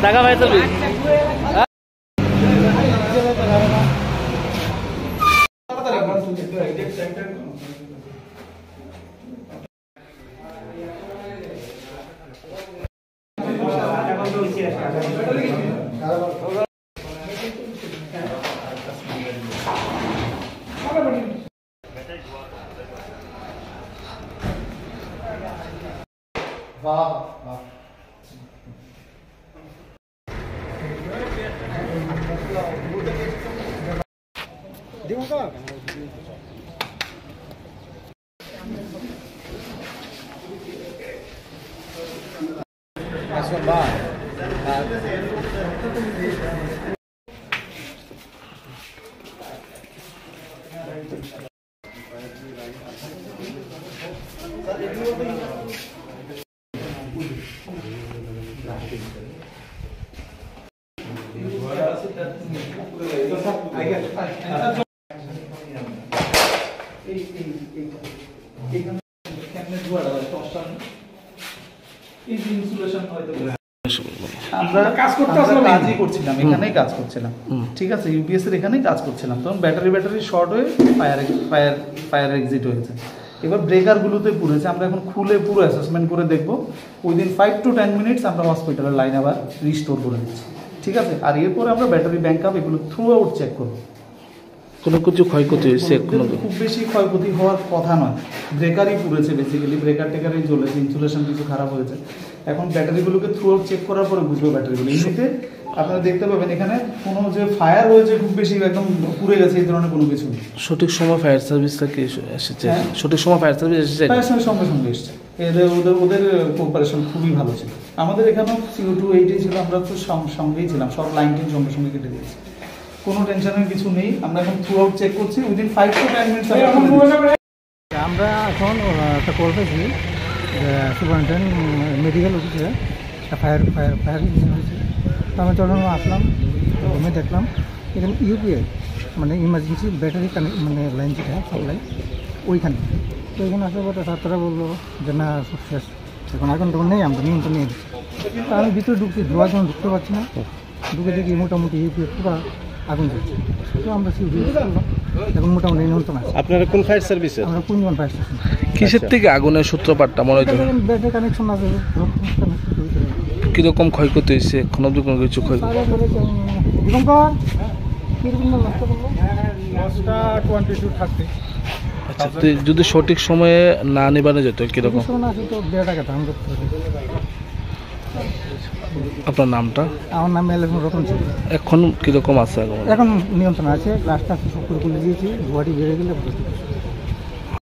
ঢাকা ভাই চলবি আমরা কাজই করছিলাম, এখানেই কাজ করছিলাম, ঠিক আছে, ইউপিএস এর এখানেই কাজ করছিলাম, তখন ব্যাটারি শর্ট হয়ে ফায়ার এক্সিট হয়েছে। এবার ব্রেকারগুলোতে পুড়েছে, আমরা এখন খুলে পুরো অ্যাসেসমেন্ট করে দেখবো। উইদিন 5 to 10 মিনিটস আমরা হসপিটালের লাইন আবার রিস্টোর করে দিচ্ছি, ঠিক আছে। আর এরপরে আমরা ব্যাটারি ব্যাংক আপ এগুলো থ্রু আউট চেক করবো। কোনো কিছু ক্ষয়ক্ষতি হয়েছে? খুব বেশি ক্ষয়ক্ষতি হওয়ার কথা নয়, ব্রেকারই পুড়েছে বেসিক্যালি, ব্রেকার টেকারই জ্বলেছে, ইনসুলেশন কিছু খারাপ হয়েছে। এখন ব্যাটারিগুলোকে থ্রু আউট চেক করার পরে বুঝবো ব্যাটারিগুলো। এমনিতে আপনারা দেখতে পাবেন এখানে কোনো যে ফায়ার হয়েছে খুব বেশি একদম পুড়ে গেছে এই ধরনের কোনো কিছু নেই। সঠিক সময় ফায়ার সার্ভিসটা কি এসেছে? সঠিক সময় ফায়ার সার্ভিস এসেছে? ফায়ার সার্ভিস সঙ্গে সঙ্গে এসছে, ওদের কোঅপারেশন খুবই ভালো ছিল। আমাদের এখানেও CO2 8 ছিল, আমরা তো সঙ্গেই ছিলাম, সব লাইন টেন সঙ্গে সঙ্গে কেটে দিয়েছি, কোনো টেনশনের কিছু নেই। আমরা এখন থ্রু আউট চেক করছি, উইদিন 5 to 10 মিনিটস। আমরা এখন একটা কল পেয়েছি সুপারিনটেন্ডেন্ট মেডিকেল অফিসে ফায়ার হয়েছে, তো আমরা চলুন আসলাম, রুমে দেখলাম এখানে ইউপিআই মানে ইমার্জেন্সি ব্যাটারি মানে লাইন যেটা সাপ্লাই ওইখানে, তো ওইখানে আসার পর ছাত্ররা বললো যে না সব শেষ, এখন এখন তখন নেই, আমরা নিয়ন্ত্রণ নিয়ে দিচ্ছি। তো আমি ভিতরে ঢুকছি, ধোয়ার জন্য ঢুকতে পারছি না, ঢুকে দেখি মোটামুটি ইউপিআই পুরো আগুন জ্বলছে, তো আমরা এখন মোটামুটি নিয়ন্ত্রণ আছে। আপনারা কোন ফায়ার সার্ভিস? আমরা কুঞ্জন ফায়ার স্টেশন। কিসের থেকে আগুনের সূত্রপাতটা মনে হচ্ছে? ব্যাটারি কানেকশন আছে। কিরকম ক্ষয়ক্ষতি হয়েছে? কোনো কোনো কিছু ক্ষয়ক্ষতি? আচ্ছা, যদি সঠিক সময়ে না নিবানো যেত কিরকম? আপনার নামটা? আমার নাম রতন ছিল। এখন কিরকম আছে? এখন নিয়ন্ত্রণ আছে, গ্লাসটা সব করে দিয়েছি, ধোয়াটি বেড়ে গেলে